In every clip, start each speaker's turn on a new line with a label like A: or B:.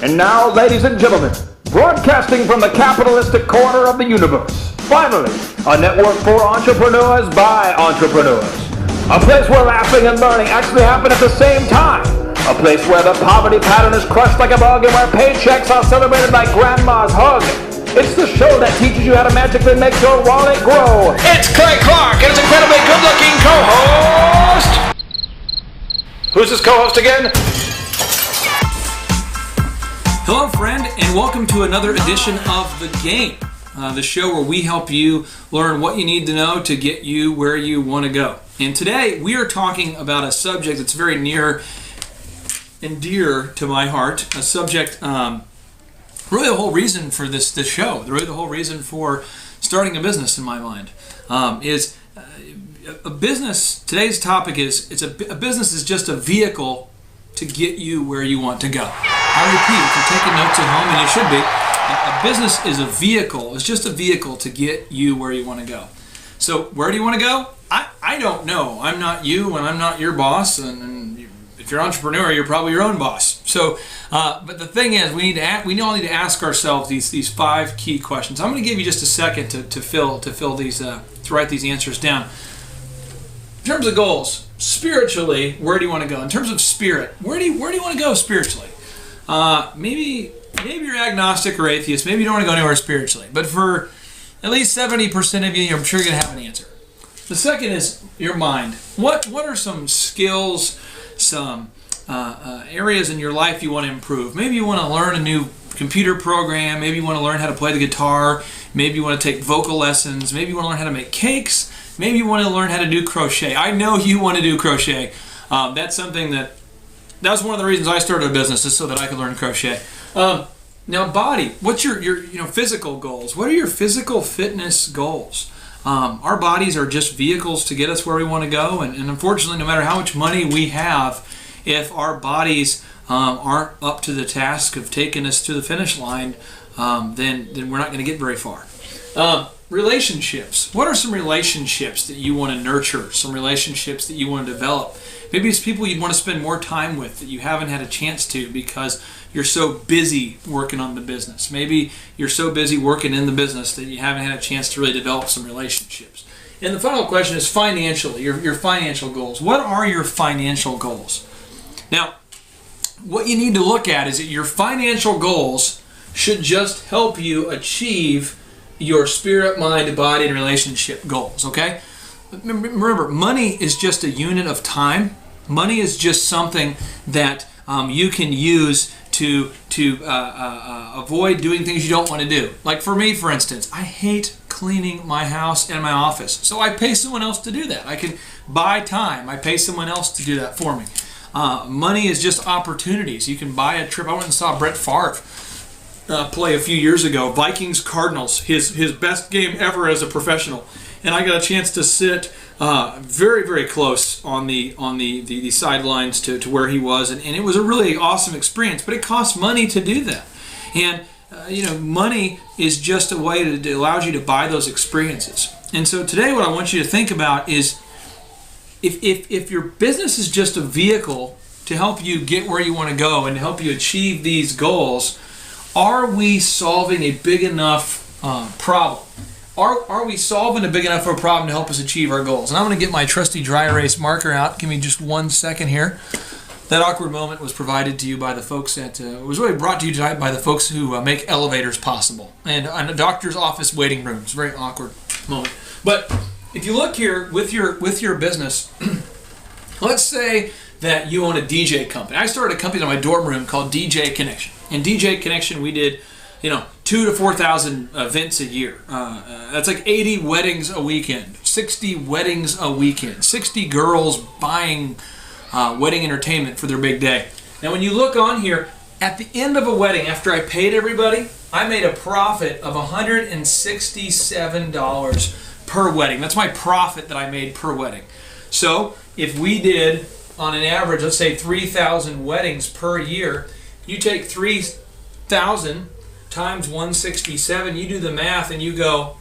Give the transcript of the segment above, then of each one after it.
A: And now, ladies and gentlemen, broadcasting from the capitalistic corner of the universe, finally, a network for entrepreneurs by entrepreneurs. A place where laughing and learning actually happen at the same time. A place where the poverty pattern is crushed like a bug and where paychecks are celebrated by grandma's hug. It's the show that teaches you how to magically make your wallet grow. It's Clay Clark and his incredibly good-looking co-host. Who's his co-host again?
B: Hello, friend, and welcome to another edition of The Game, the show where we help you learn what you need to know to get you where you want to go. And today we are talking about a subject that's very near and dear to my heart, a subject, really the whole reason for this show, really the whole reason for starting a business in my mind, is a business. Today's topic is a business is just a vehicle to get you where you want to go. I repeat, if you're taking notes at home, and you should be, a business is a vehicle. It's just a vehicle to get you where you want to go. So where do you want to go? I don't know. I'm not you, and I'm not your boss. And if you're an entrepreneur, you're probably your own boss. So, but the thing is, we all need to ask ourselves these 5 key questions. I'm going to give you just a second to fill these, to write these answers down. In terms of goals, spiritually, where do you want to go? In terms of spirit, where do you want to go spiritually? Maybe you're agnostic or atheist. Maybe you don't want to go anywhere spiritually. But for at least 70% of you, I'm sure you're going to have an answer. The second is your mind. What are some skills, some areas in your life you want to improve? Maybe you want to learn a new computer program. Maybe you want to learn how to play the guitar. Maybe you want to take vocal lessons. Maybe you want to learn how to make cakes. Maybe you want to learn how to do crochet. I know you want to do crochet. That's something that was one of the reasons I started a business, is so that I could learn crochet. Now, body. What's your physical goals? What are your physical fitness goals? Our bodies are just vehicles to get us where we want to go, and unfortunately, no matter how much money we have, if our bodies aren't up to the task of taking us to the finish line, then we're not going to get very far. Relationships. What are some relationships that you want to nurture? Some relationships that you want to develop? Maybe it's people you want to spend more time with that you haven't had a chance to because you're so busy working on the business. Maybe you're so busy working in the business that you haven't had a chance to really develop some relationships. And the final question is financially, your financial goals. What are your financial goals? Now, what you need to look at is that your financial goals should just help you achieve your spirit, mind, body, and relationship goals, okay? Remember, money is just a unit of time. Money is just something that you can use to avoid doing things you don't want to do. Like for me, for instance, I hate cleaning my house and my office. So I pay someone else to do that. I can buy time. I pay someone else to do that for me. Money is just opportunities. You can buy a trip. I went and saw Brett Favre play a few years ago, Vikings Cardinals, his best game ever as a professional, and I got a chance to sit very, very close on the sidelines to where he was, and it was a really awesome experience. But it costs money to do that, and money is just a way that allows you to buy those experiences. And so today, what I want you to think about is if your business is just a vehicle to help you get where you want to go and to help you achieve these goals, are we solving a big enough problem? Are we solving a big enough of a problem to help us achieve our goals? And I'm going to get my trusty dry erase marker out. Give me just 1 second here. That awkward moment was provided to you by the folks it was really brought to you tonight by the folks who make elevators possible. And a doctor's office waiting room. It's a very awkward moment. But if you look here with your business, let's say that you own a DJ company. I started a company in my dorm room called DJ Connection. In DJ Connection, we did 2,000 to 4,000 events a year. That's like 80 weddings a weekend, 60 weddings a weekend, 60 girls buying wedding entertainment for their big day. Now, when you look on here, at the end of a wedding, after I paid everybody, I made a profit of $167 per wedding. That's my profit that I made per wedding. So, if we did, on an average, let's say 3,000 weddings per year, you take 3,000 times 167, you do the math and you go,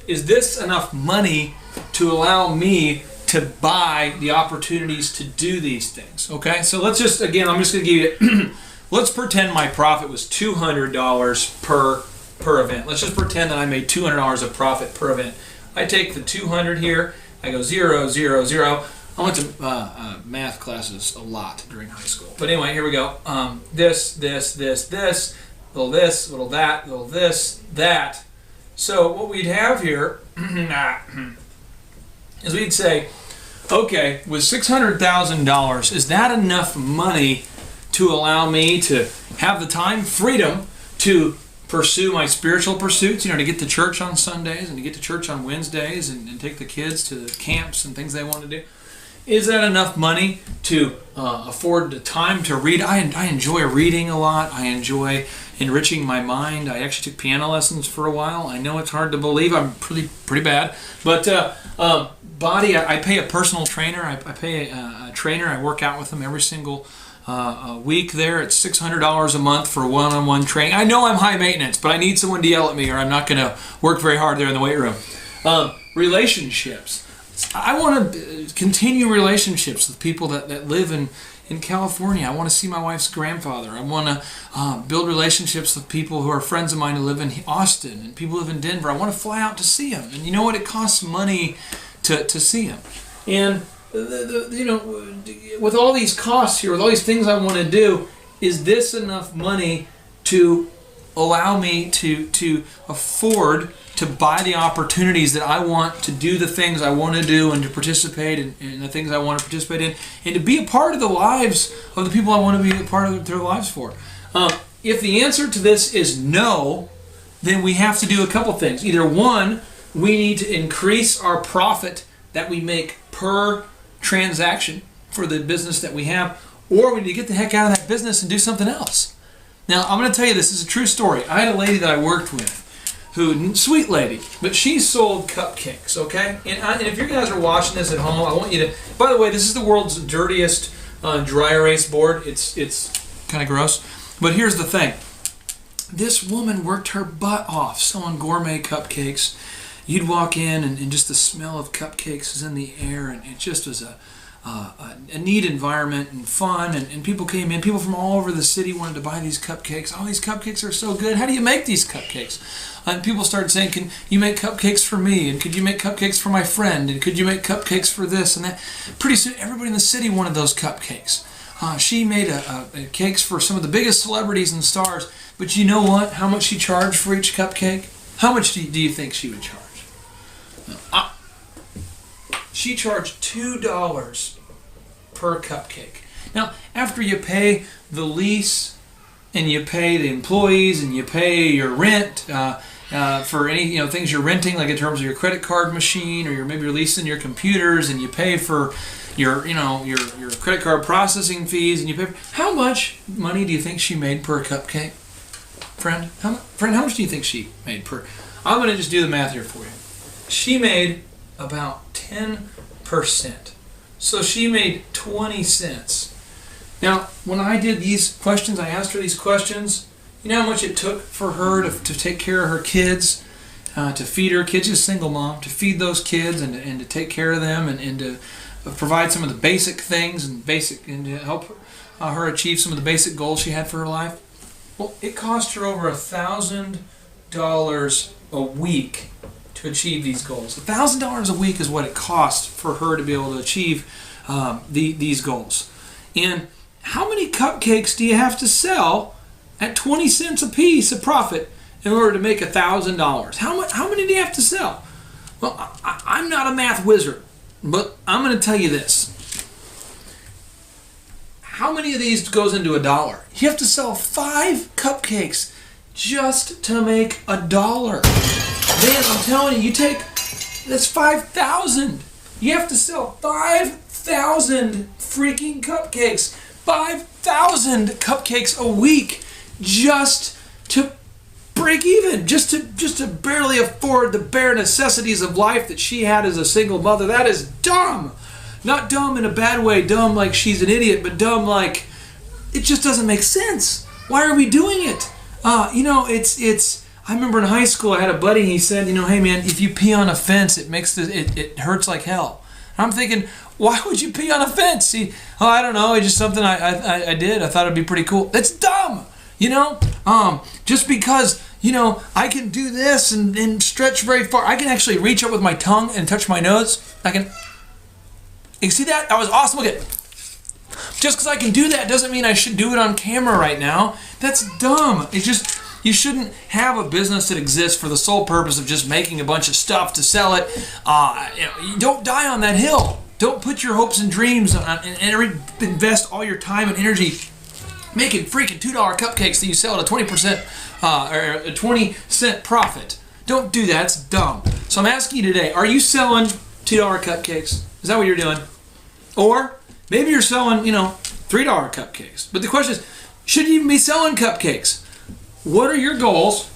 B: is this enough money to allow me to buy the opportunities to do these things? Okay, so let's just, again, I'm just going to give you let's pretend my profit was $200 per event. Let's just pretend that I made $200 of profit per event. I take the 200 here, I go 0, 0, 0. I went to math classes a lot during high school. But anyway, here we go. This, little this, little that, little this, that. So what we'd have here is we'd say, okay, with $600,000, is that enough money to allow me to have the time, freedom, to pursue my spiritual pursuits, to get to church on Sundays and to get to church on Wednesdays and take the kids to the camps and things they want to do? Is that enough money to afford the time to read? I enjoy reading a lot. I enjoy enriching my mind. I actually took piano lessons for a while. I know it's hard to believe. I'm pretty bad. But body, I pay a personal trainer. I pay a trainer. I work out with them every single week there. It's $600 a month for one-on-one training. I know I'm high maintenance, but I need someone to yell at me or I'm not going to work very hard there in the weight room. Relationships. I want to continue relationships with people that live in California. I want to see my wife's grandfather. I want to build relationships with people who are friends of mine who live in Austin and people who live in Denver. I want to fly out to see them. And you know what? It costs money to see them. And with all these costs here, with all these things I want to do, is this enough money to allow me to afford to buy the opportunities that I want to do the things I want to do and to participate in the things I want to participate in and to be a part of the lives of the people I want to be a part of their lives for? If the answer to this is no, then we have to do a couple things. Either one, we need to increase our profit that we make per transaction for the business that we have, or we need to get the heck out of that business and do something else. Now, I'm going to tell you, this is a true story. I had a lady that I worked with, sweet lady, but she sold cupcakes, okay? And if you guys are watching this at home, I want you to, by the way, this is the world's dirtiest dry erase board. It's kind of gross. But here's the thing. This woman worked her butt off selling gourmet cupcakes. You'd walk in and just the smell of cupcakes is in the air, and it just was a neat environment and fun, and people came in. People from all over the city wanted to buy these cupcakes. Oh, these cupcakes are so good. How do you make these cupcakes? And people started saying, can you make cupcakes for me? And could you make cupcakes for my friend? And could you make cupcakes for this and that? Pretty soon, everybody in the city wanted those cupcakes. She made cakes for some of the biggest celebrities and stars. But you know what? How much she charged for each cupcake? How much do you think she would charge? She charged $2 per cupcake. Now, after you pay the lease and you pay the employees and you pay your rent for any things you're renting, like in terms of your credit card machine, or maybe you're leasing your computers, and you pay for your credit card processing fees, and you pay for, how much money do you think she made per cupcake, friend? How much do you think she made per? I'm going to just do the math here for you. She made about 10%. So she made 20 cents. Now, when I did these questions, I asked her these questions, you know how much it took for her to take care of her kids, to feed her kids? She's a single mom, to feed those kids and to take care of them and to provide some of the basic things and to help her achieve some of the basic goals she had for her life. Well, it cost her over $1,000 a week to achieve these goals. $1,000 a week is what it costs for her to be able to achieve these goals. And how many cupcakes do you have to sell at 20 cents a piece of profit in order to make $1,000? How many do you have to sell? Well, I'm not a math wizard, but I'm going to tell you this. How many of these goes into $1? You have to sell 5 cupcakes just to make $1. Man, I'm telling you, that's 5,000. You have to sell 5,000 freaking cupcakes. 5,000 cupcakes a week just to break even, just to barely afford the bare necessities of life that she had as a single mother. That is dumb. Not dumb in a bad way, dumb like she's an idiot, but dumb like it just doesn't make sense. Why are we doing it? I remember in high school I had a buddy, he said, hey man, if you pee on a fence, it hurts like hell. I'm thinking, why would you pee on a fence? I don't know. It's just something I did. I thought it'd be pretty cool. That's dumb. Just because, I can do this and stretch very far. I can actually reach up with my tongue and touch my nose. You see that? That was awesome. Look at it. Just because I can do that doesn't mean I should do it on camera right now. That's dumb. You shouldn't have a business that exists for the sole purpose of just making a bunch of stuff to sell it. You don't die on that hill. Don't put your hopes and dreams and invest all your time and energy making freaking $2 cupcakes that you sell at a 20% or a 20-cent profit. Don't do that. It's dumb. So I'm asking you today, are you selling $2 cupcakes? Is that what you're doing? Or maybe you're selling, $3 cupcakes. But the question is, should you even be selling cupcakes? What are your goals?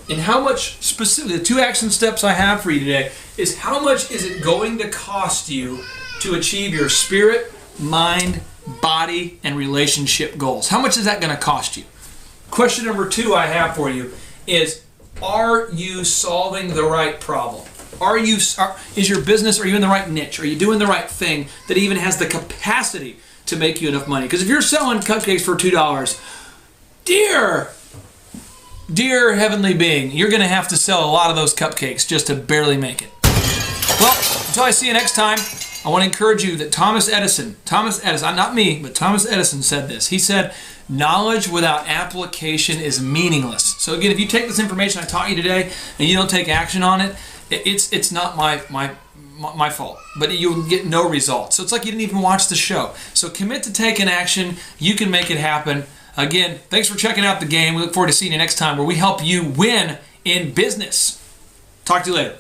B: And how much specifically, the 2 action steps I have for you today is how much is it going to cost you to achieve your spirit, mind, body, and relationship goals? How much is that going to cost you? Question number 2 I have for you is, are you solving the right problem? Is your business, are you in the right niche? Are you doing the right thing that even has the capacity to make you enough money? Because if you're selling cupcakes for $2, dear heavenly being, you're going to have to sell a lot of those cupcakes just to barely make it. Well, until I see you next time, I want to encourage you that Thomas Edison, not me, but Thomas Edison said this. He said, knowledge without application is meaningless. So again, if you take this information I taught you today and you don't take action on it, it's not my fault, but you'll get no results. So it's like you didn't even watch the show. So commit to taking action. You can make it happen. Again, thanks for checking out the game. We look forward to seeing you next time where we help you win in business. Talk to you later.